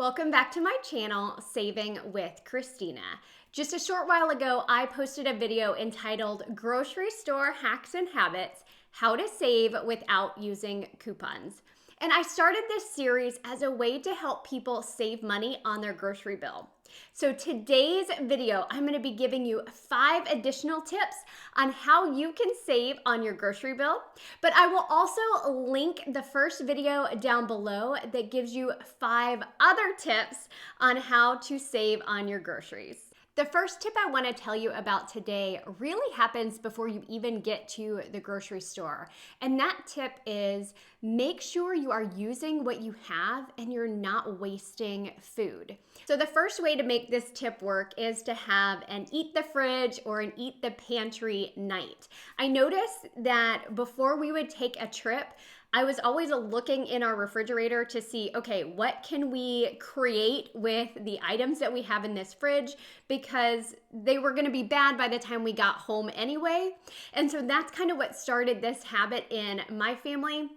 Welcome back to my channel, Saving with Christina. Just a short while ago, I posted a video entitled Grocery Store Hacks and Habits, How to Save Without Using Coupons. And I started this series as a way to help people save money on their grocery bill. So today's video, I'm going to be giving you 5 additional tips on how you can save on your grocery bill. But I will also link the first video down below that gives you 5 other tips on how to save on your groceries. The first tip I want to tell you about today really happens before you even get to the grocery store. And that tip is make sure you are using what you have and you're not wasting food. So the first way to make this tip work is to have an eat the fridge or an eat the pantry night. I noticed that before we would take a trip, I was always looking in our refrigerator to see, okay, what can we create with the items that we have in this fridge, because they were gonna be bad by the time we got home anyway. And so that's kind of what started this habit in my family.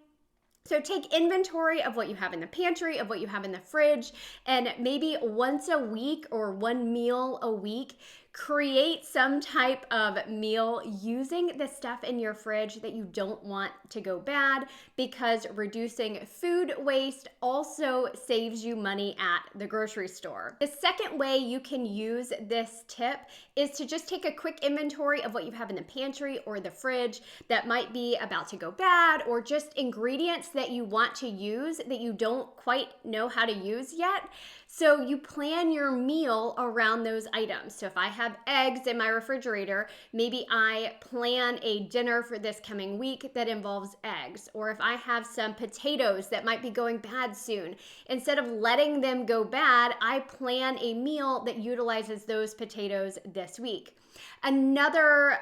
So take inventory of what you have in the pantry, of what you have in the fridge, and maybe once a week or one meal a week, create some type of meal using the stuff in your fridge that you don't want to go bad, because reducing food waste also saves you money at the grocery store. The second way you can use this tip is to just take a quick inventory of what you have in the pantry or the fridge that might be about to go bad, or just ingredients that you want to use that you don't quite know how to use yet. So you plan your meal around those items. So if I have eggs in my refrigerator, maybe I plan a dinner for this coming week that involves eggs. Or if I have some potatoes that might be going bad soon, instead of letting them go bad, I plan a meal that utilizes those potatoes this week. Another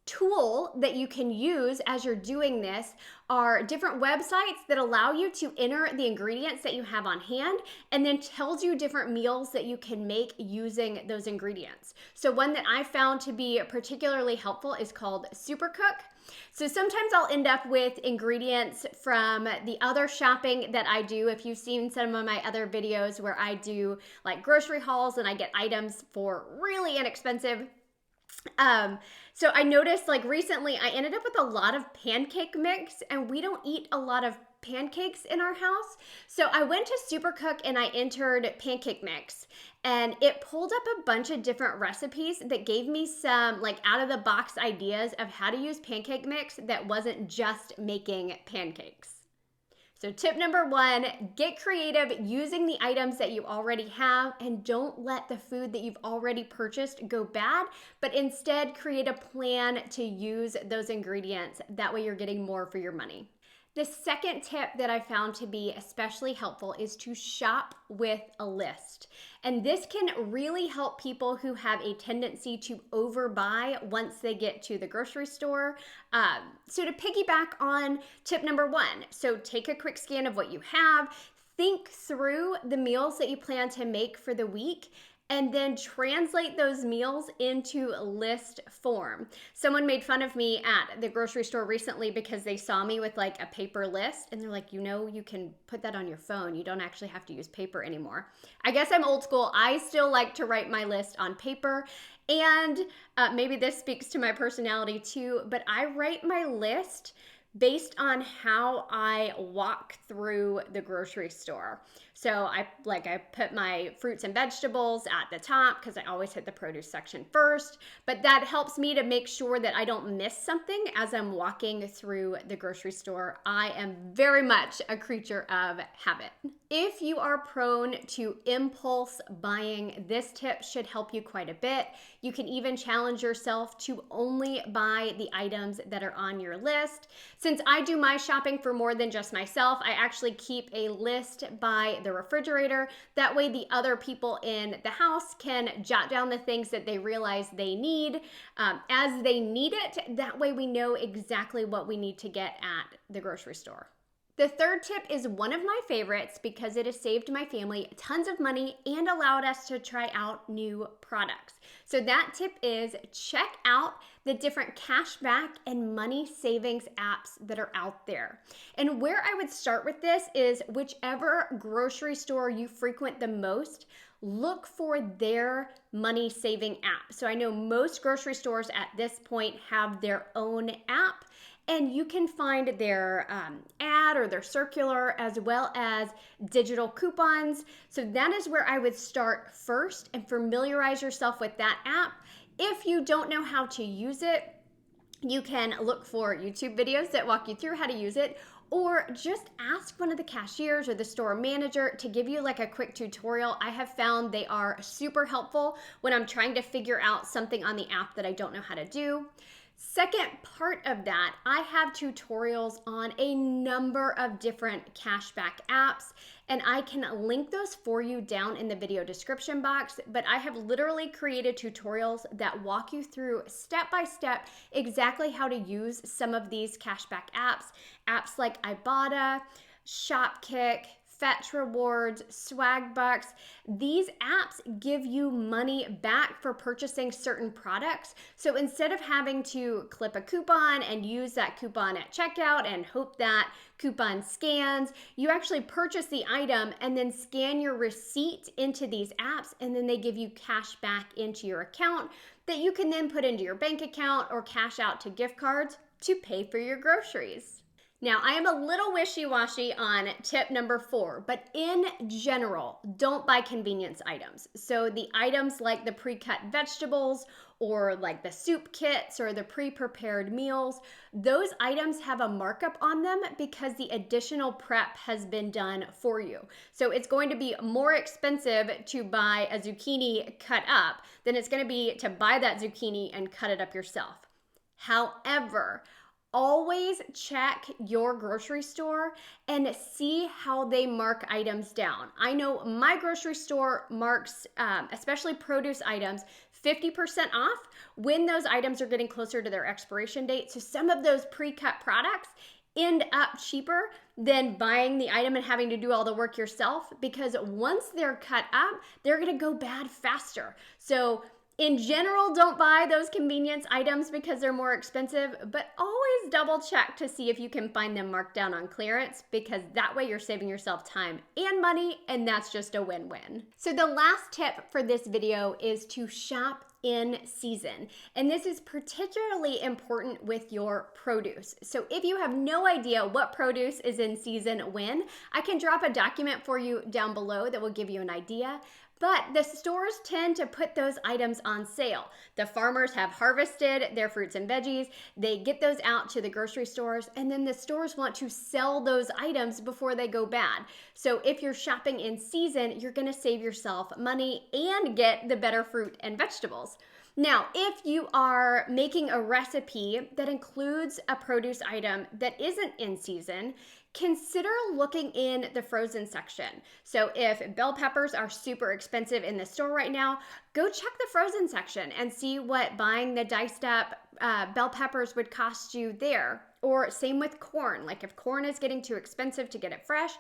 tool that you can use as you're doing this are different websites that allow you to enter the ingredients that you have on hand and then tells you different meals that you can make using those ingredients. So one that I found to be particularly helpful is called Supercook. So sometimes I'll end up with ingredients from the other shopping that I do. If you've seen some of my other videos where I do like grocery hauls and I get items for really inexpensive. So I noticed like recently I ended up with a lot of pancake mix, and we don't eat a lot of pancakes in our house. So I went to Supercook and I entered pancake mix, and it pulled up a bunch of different recipes that gave me some like out of the box ideas of how to use pancake mix that wasn't just making pancakes. So tip number 1, get creative using the items that you already have, and don't let the food that you've already purchased go bad, but instead create a plan to use those ingredients. That way you're getting more for your money. The second tip that I found to be especially helpful is to shop with a list. And this can really help people who have a tendency to overbuy once they get to the grocery store. So to piggyback on tip number 1, so take a quick scan of what you have, think through the meals that you plan to make for the week, and then translate those meals into list form. Someone made fun of me at the grocery store recently because they saw me with like a paper list, and they're like, you know, you can put that on your phone. You don't actually have to use paper anymore. I guess I'm old school. I still like to write my list on paper, and maybe this speaks to my personality too, but I write my list based on how I walk through the grocery store. So I put my fruits and vegetables at the top because I always hit the produce section first, but that helps me to make sure that I don't miss something as I'm walking through the grocery store. I am very much a creature of habit. If you are prone to impulse buying, this tip should help you quite a bit. You can even challenge yourself to only buy the items that are on your list. Since I do my shopping for more than just myself, I actually keep a list by the refrigerator. That way the other people in the house can jot down the things that they realize they need as they need it. That way we know exactly what we need to get at the grocery store. The third tip is one of my favorites because it has saved my family tons of money and allowed us to try out new products. So that tip is check out the different cashback and money savings apps that are out there. And where I would start with this is whichever grocery store you frequent the most, look for their money saving app. So I know most grocery stores at this point have their own app, and you can find their ad or their circular as well as digital coupons. So that is where I would start first and familiarize yourself with that app. If you don't know how to use it, you can look for YouTube videos that walk you through how to use it, or just ask one of the cashiers or the store manager to give you like a quick tutorial. I have found they are super helpful when I'm trying to figure out something on the app that I don't know how to do. Second part of that, I have tutorials on a number of different cashback apps, and I can link those for you down in the video description box, but I have literally created tutorials that walk you through step by step exactly how to use some of these cashback apps. Apps like Ibotta, Shopkick, Fetch Rewards, Swag Bucks. These apps give you money back for purchasing certain products. So instead of having to clip a coupon and use that coupon at checkout and hope that coupon scans, you actually purchase the item and then scan your receipt into these apps, and then they give you cash back into your account that you can then put into your bank account or cash out to gift cards to pay for your groceries. Now, I am a little wishy-washy on tip number 4, but in general, don't buy convenience items. So the items like the pre-cut vegetables or like the soup kits or the pre-prepared meals, those items have a markup on them because the additional prep has been done for you. So it's going to be more expensive to buy a zucchini cut up than it's going to be to buy that zucchini and cut it up yourself. However, always check your grocery store and see how they mark items down. I know my grocery store marks, especially produce items, 50% off when those items are getting closer to their expiration date. So some of those pre-cut products end up cheaper than buying the item and having to do all the work yourself, because once they're cut up, they're gonna go bad faster. So in general, don't buy those convenience items because they're more expensive, but always double check to see if you can find them marked down on clearance, because that way you're saving yourself time and money, and that's just a win-win. So the last tip for this video is to shop in season. And this is particularly important with your produce. So if you have no idea what produce is in season when, I can drop a document for you down below that will give you an idea. But the stores tend to put those items on sale. The farmers have harvested their fruits and veggies, they get those out to the grocery stores, and then the stores want to sell those items before they go bad. So if you're shopping in season, you're gonna save yourself money and get the better fruit and vegetables. Now, if you are making a recipe that includes a produce item that isn't in season, consider looking in the frozen section. So if bell peppers are super expensive in the store right now, go check the frozen section and see what buying the diced up bell peppers would cost you there. Or same with corn. Like if corn is getting too expensive to get it fresh,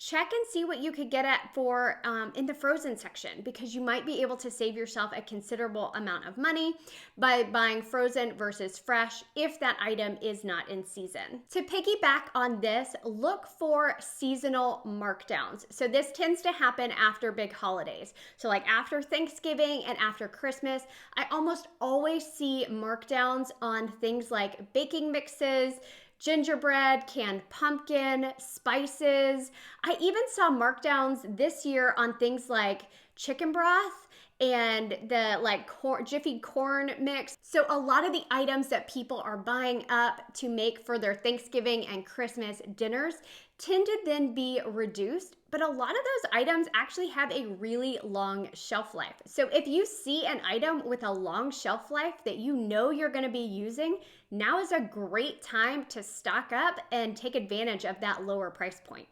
check and see what you could get at for in the frozen section, because you might be able to save yourself a considerable amount of money by buying frozen versus fresh if that item is not in season. To piggyback on this, look for seasonal markdowns. So this tends to happen after big holidays. So like after Thanksgiving and after Christmas, I almost always see markdowns on things like baking mixes, gingerbread, canned pumpkin, spices. I even saw markdowns this year on things like chicken broth and the Jiffy corn mix. So a lot of the items that people are buying up to make for their Thanksgiving and Christmas dinners tend to then be reduced, but a lot of those items actually have a really long shelf life. So if you see an item with a long shelf life that you know you're gonna be using, now is a great time to stock up and take advantage of that lower price point.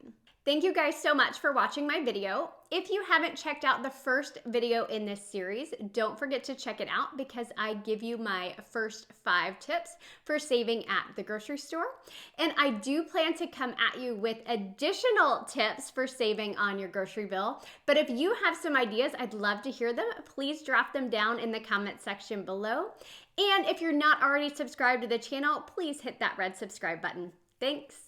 Thank you guys so much for watching my video. If you haven't checked out the first video in this series, don't forget to check it out because I give you my first 5 tips for saving at the grocery store. And I do plan to come at you with additional tips for saving on your grocery bill. But if you have some ideas, I'd love to hear them. Please drop them down in the comment section below. And if you're not already subscribed to the channel, please hit that red subscribe button. Thanks.